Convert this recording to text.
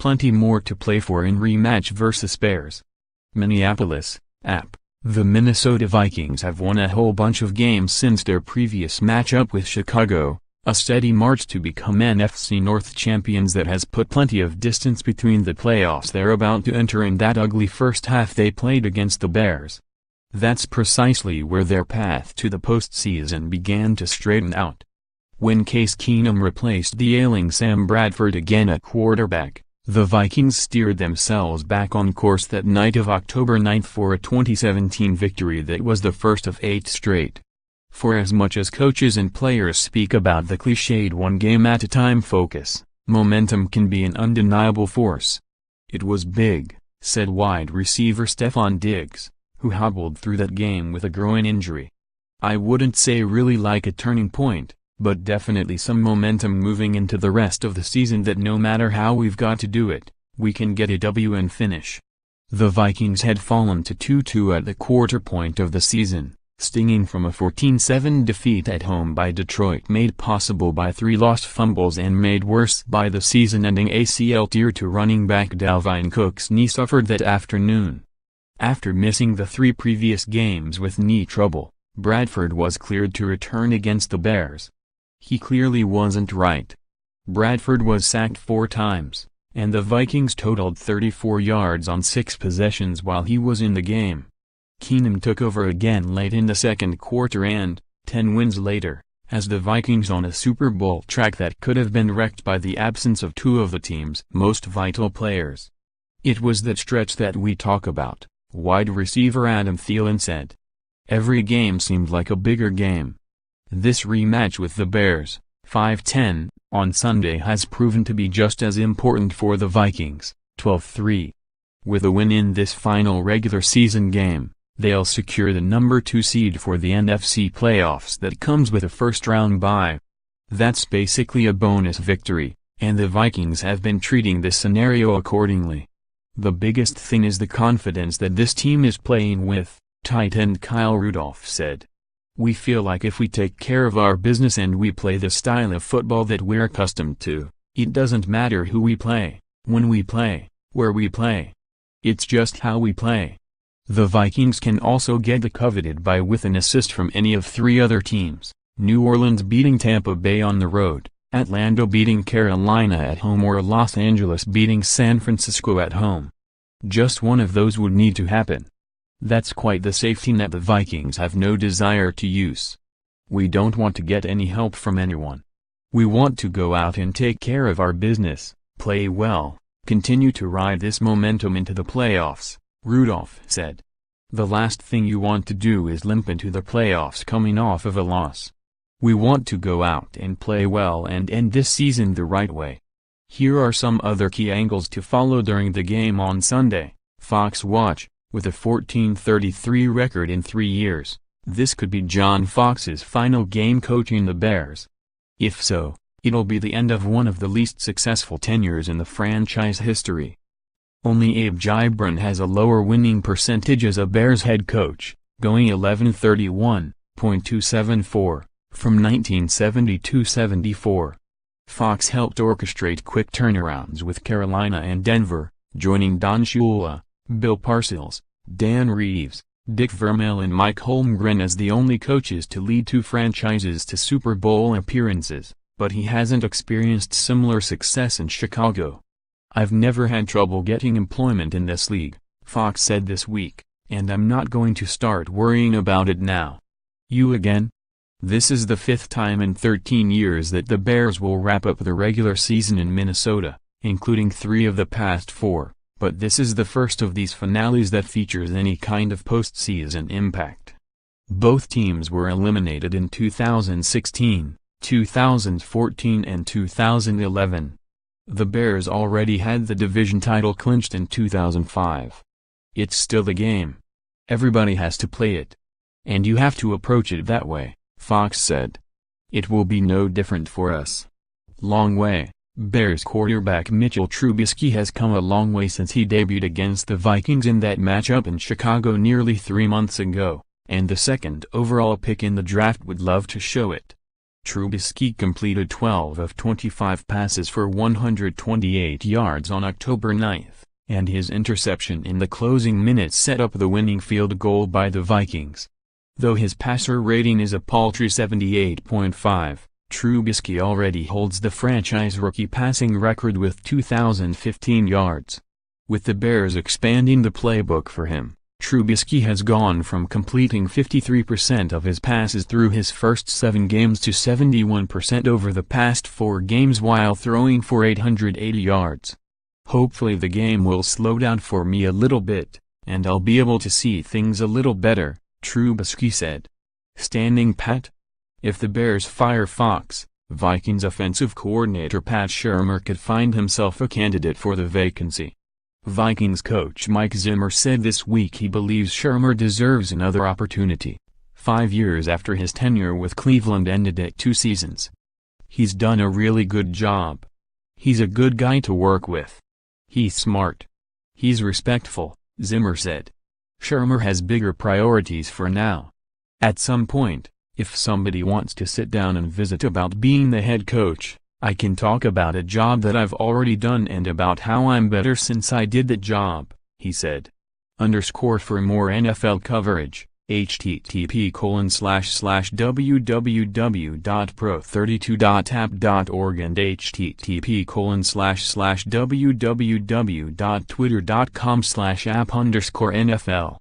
plenty more to play for in rematch versus Bears. Minneapolis, App. The Minnesota Vikings have won a whole bunch of games since their previous matchup with Chicago, a steady march to become NFC North champions that has put plenty of distance between the playoffs they're about to enter and that ugly first half they played against the Bears. That's precisely where their path to the postseason began to straighten out. When Case Keenum replaced the ailing Sam Bradford again at quarterback, the Vikings steered themselves back on course that night of October 9 for a 2017 victory that was the first of 8 straight. For as much as coaches and players speak about the clichéd one game at a time focus, momentum can be an undeniable force. It was big, said wide receiver Stefon Diggs, who hobbled through that game with a groin injury. I wouldn't say really like a turning point, but definitely some momentum moving into the rest of the season that no matter how we've got to do it, we can get a W and finish. The Vikings had fallen to 2-2 at the quarter point of the season, stinging from a 14-7 defeat at home by Detroit made possible by 3 lost fumbles and made worse by the season-ending ACL tear to running back Dalvin Cook's knee suffered that afternoon. After missing the 3 previous games with knee trouble, Bradford was cleared to return against the Bears. He clearly wasn't right. Bradford was sacked 4 times, and the Vikings totaled 34 yards on 6 possessions while he was in the game. Keenum took over again late in the second quarter and, 10 wins later, has the Vikings on a Super Bowl track that could have been wrecked by the absence of 2 of the team's most vital players. It was that stretch that we talk about, wide receiver Adam Thielen said. Every game seemed like a bigger game. This rematch with the Bears, 5-10, on Sunday has proven to be just as important for the Vikings, 12-3. With a win in this final regular season game, they'll secure the number 2 seed for the NFC playoffs that comes with a first-round bye. That's basically a bonus victory, and the Vikings have been treating this scenario accordingly. The biggest thing is the confidence that this team is playing with, tight end Kyle Rudolph said. We feel like if we take care of our business and we play the style of football that we're accustomed to, it doesn't matter who we play, when we play, where we play. It's just how we play. The Vikings can also get the coveted bye with an assist from any of 3 other teams, New Orleans beating Tampa Bay on the road, Atlanta beating Carolina at home or Los Angeles beating San Francisco at home. Just one of those would need to happen. That's quite the safety net the Vikings have no desire to use. We don't want to get any help from anyone. We want to go out and take care of our business, play well, continue to ride this momentum into the playoffs, Rudolph said. The last thing you want to do is limp into the playoffs coming off of a loss. We want to go out and play well and end this season the right way. Here are some other key angles to follow during the game on Sunday. Fox Watch. With a 14-33 record in 3 years, this could be John Fox's final game coaching the Bears. If so, it'll be the end of one of the least successful tenures in the franchise history. Only Abe Gibran has a lower winning percentage as a Bears head coach, going 11-31.274, from 1970-74. Fox helped orchestrate quick turnarounds with Carolina and Denver, joining Don Shula, Bill Parcells, Dan Reeves, Dick Vermeil and Mike Holmgren as the only coaches to lead 2 franchises to Super Bowl appearances, but he hasn't experienced similar success in Chicago. I've never had trouble getting employment in this league, Fox said this week, and I'm not going to start worrying about it now. You again? This is the 5th time in 13 years that the Bears will wrap up the regular season in Minnesota, including 3 of the past 4. But this is the first of these finales that features any kind of postseason impact. Both teams were eliminated in 2016, 2014 and 2011. The Bears already had the division title clinched in 2005. It's still a game. Everybody has to play it. And you have to approach it that way, Fox said. It will be no different for us. Long way. Bears quarterback Mitchell Trubisky has come a long way since he debuted against the Vikings in that matchup in Chicago nearly 3 months ago, and the 2nd overall pick in the draft would love to show it. Trubisky completed 12 of 25 passes for 128 yards on October 9, and his interception in the closing minutes set up the winning field goal by the Vikings. Though his passer rating is a paltry 78.5, Trubisky already holds the franchise rookie passing record with 2,015 yards. With the Bears expanding the playbook for him, Trubisky has gone from completing 53% of his passes through his first 7 games to 71% over the past 4 games while throwing for 880 yards. Hopefully the game will slow down for me a little bit, and I'll be able to see things a little better, Trubisky said. Standing pat? If the Bears fire Fox, Vikings offensive coordinator Pat Shurmur could find himself a candidate for the vacancy. Vikings coach Mike Zimmer said this week he believes Shurmur deserves another opportunity, 5 years after his tenure with Cleveland ended at 2 seasons. He's done a really good job. He's a good guy to work with. He's smart. He's respectful, Zimmer said. Shurmur has bigger priorities for now. At some point, if somebody wants to sit down and visit about being the head coach, I can talk about a job that I've already done and about how I'm better since I did that job, he said. For more NFL coverage, http://www.pro32.app.org and http://www.twitter.com/app_NFL